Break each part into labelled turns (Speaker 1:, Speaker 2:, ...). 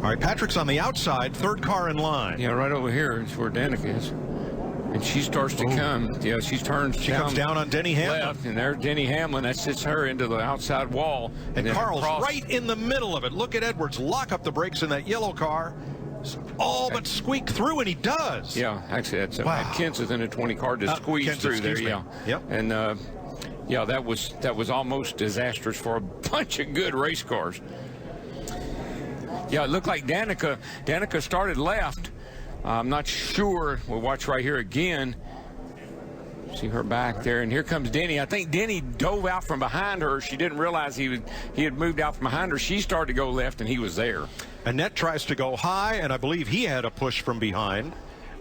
Speaker 1: All right, Patrick's on the outside, third car in line.
Speaker 2: Yeah, right over here is where Danica is. And she starts to come. Yeah, she comes
Speaker 1: down on Denny Hamlin.
Speaker 2: Left, and there's Denny Hamlin. That sits her into the outside wall.
Speaker 1: And Carl's right in the middle of it. Look at Edwards lock up the brakes in that yellow car. All but squeak through, and he does.
Speaker 2: Yeah, actually, that's Kent's is in a 20 car to squeeze through there. Yeah.
Speaker 1: Yep.
Speaker 2: And yeah, that was almost disastrous for a bunch of good race cars. Yeah, it looked like Danica started left. I'm not sure. We'll watch right here again. See her back there, and here comes Denny. I think Denny dove out from behind her. She didn't realize he had moved out from behind her. She started to go left, and he was there.
Speaker 1: Annette tries to go high, and I believe he had a push from behind.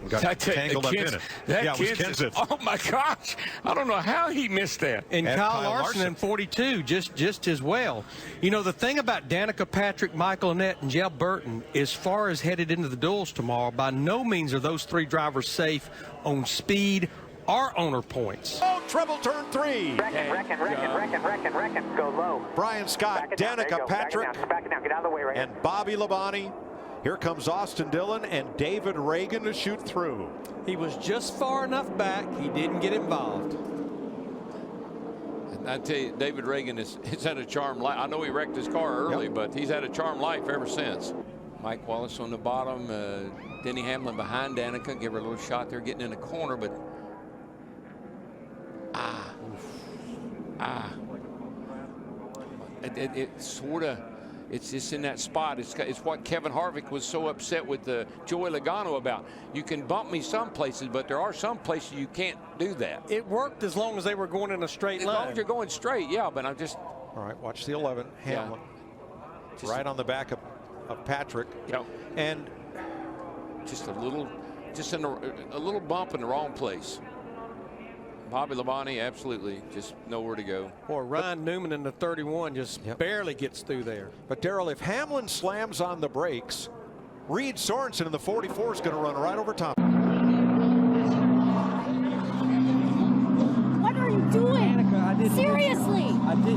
Speaker 1: Got tangled up in it. Yeah, it was Kenseth.
Speaker 2: Oh, my gosh. I don't know how he missed that.
Speaker 3: And Kyle Larson in 42, just as well. You know, the thing about Danica, Patrick, Michael Annette, and Jeb Burton, as far as headed into the duels tomorrow, by no means are those three drivers safe on speed or owner points.
Speaker 1: Oh, treble turn 3.
Speaker 4: Reckon. Go low.
Speaker 1: Brian Scott, Danica, Patrick,
Speaker 4: back it down. Get out of the way right
Speaker 1: and Bobby Labonte. Here comes Austin Dillon and David Reagan to shoot through.
Speaker 3: He was just far enough back. He didn't get involved.
Speaker 5: And I tell you, David Reagan has had a charmed life. I know he wrecked his car early, but he's had a charmed life ever since. Mike Wallace on the bottom, Denny Hamlin behind Danica. Give her a little shot there, getting in the corner, but it sort of. It's just in that spot. It's what Kevin Harvick was so upset with Joey Logano about. You can bump me some places, but there are some places you can't do that.
Speaker 3: It worked as long as they were going in a straight line.
Speaker 5: As long as you're going straight, yeah, but I'm just...
Speaker 1: All right, watch the 11, Hamlin.
Speaker 5: Yeah.
Speaker 1: Right on the back of Patrick.
Speaker 5: Yeah.
Speaker 1: And
Speaker 5: just a little bump in the wrong place. Bobby Labonte, absolutely, just nowhere to go.
Speaker 3: Or Ryan Newman in the 31 just barely gets through there.
Speaker 1: But Darrell, if Hamlin slams on the brakes, Reed Sorensen in the 44 is going to run right over top.
Speaker 6: What are you doing?
Speaker 7: Danica,
Speaker 6: seriously,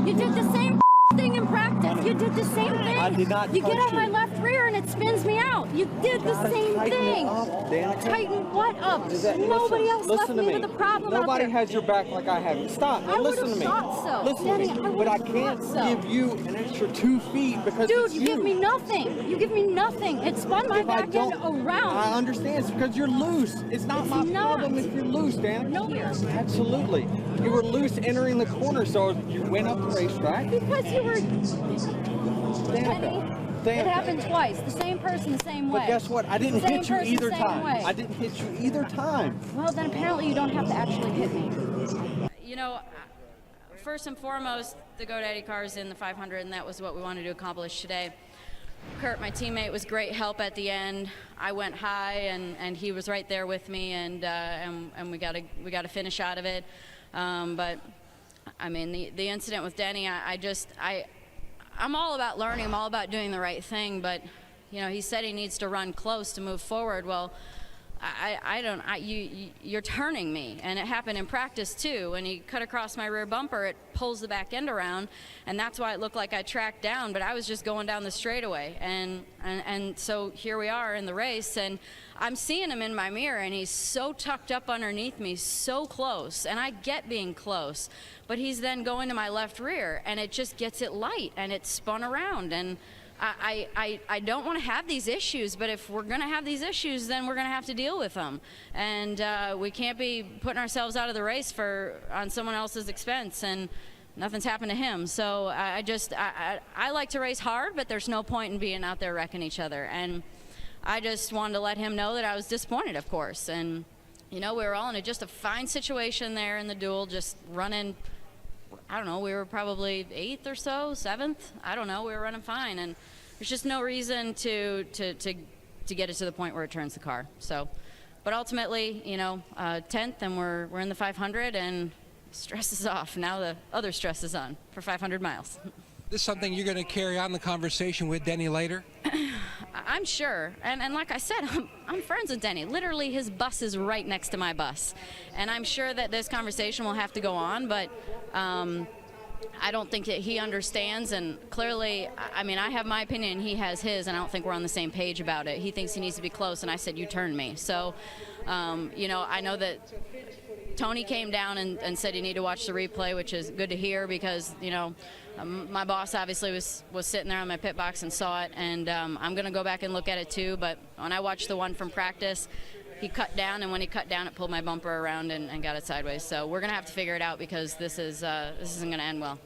Speaker 6: you did the same thing in practice. You did the same thing.
Speaker 7: I did not.
Speaker 6: You get on my left rear and it spins me out. You did the same thing. Tighten what up? Nobody else left me with a problem.
Speaker 7: Nobody has your back like I have. Stop.
Speaker 6: I
Speaker 7: Listen to me.
Speaker 6: So.
Speaker 7: Listen to me. But I can't give you an extra 2 feet because
Speaker 6: dude, you give me nothing. You give me nothing. It spun my back end around.
Speaker 7: I understand. It's because you're loose. It's not my problem if you're loose, Dan.
Speaker 6: No,
Speaker 7: absolutely. You were loose entering the corner, so you went up the racetrack.
Speaker 6: Because you were.
Speaker 7: Danica.
Speaker 6: It happened twice. The same person, the same way.
Speaker 7: But guess what? I didn't hit you either time.
Speaker 6: Way.
Speaker 7: I didn't hit you either time.
Speaker 6: Well, then apparently you don't have to actually hit me. You know, first and foremost, the GoDaddy car is in the 500, and that was what we wanted to accomplish today. Kurt, my teammate, was great help at the end. I went high, and he was right there with me, and we got a finish out of it. But I mean, the incident with Denny, I'm all about learning. I'm all about doing the right thing. But you know, he said he needs to run close to move forward. Well, you're turning me, and it happened in practice too. When he cut across my rear bumper, it pulls the back end around, and that's why it looked like I tracked down. But I was just going down the straightaway, and so here we are in the race, and I'm seeing him in my mirror, and he's so tucked up underneath me, so close, and I get being close, but he's then going to my left rear, and it just gets it light, and it's spun around, and I don't want to have these issues, but if we're going to have these issues, then we're going to have to deal with them. And we can't be putting ourselves out of the race on someone else's expense, and nothing's happened to him. So I like to race hard, but there's no point in being out there wrecking each other. And I just wanted to let him know that I was disappointed, of course. And, you know, we were all in just a fine situation there in the duel, just running. I don't know, we were probably 8th or so, 7th. I don't know, we were running fine, and there's just no reason to get it to the point where it turns the car. So, but ultimately, you know, 10th, and we're in the 500, and stress is off. Now the other stress is on for 500 miles.
Speaker 8: This is something you're going to carry on the conversation with Denny later?
Speaker 6: I'm sure, and like I said, I'm friends with Denny. Literally, his bus is right next to my bus, and I'm sure that this conversation will have to go on. But I don't think that he understands, and clearly, I mean, I have my opinion, he has his, and I don't think we're on the same page about it. He thinks he needs to be close, and I said, you turned me. So, you know, I know that Tony came down and said you need to watch the replay, which is good to hear because, you know, my boss obviously was sitting there on my pit box and saw it, and I'm going to go back and look at it too. But when I watched the one from practice, he cut down, and when he cut down, it pulled my bumper around and got it sideways. So we're going to have to figure it out because this isn't going to end well.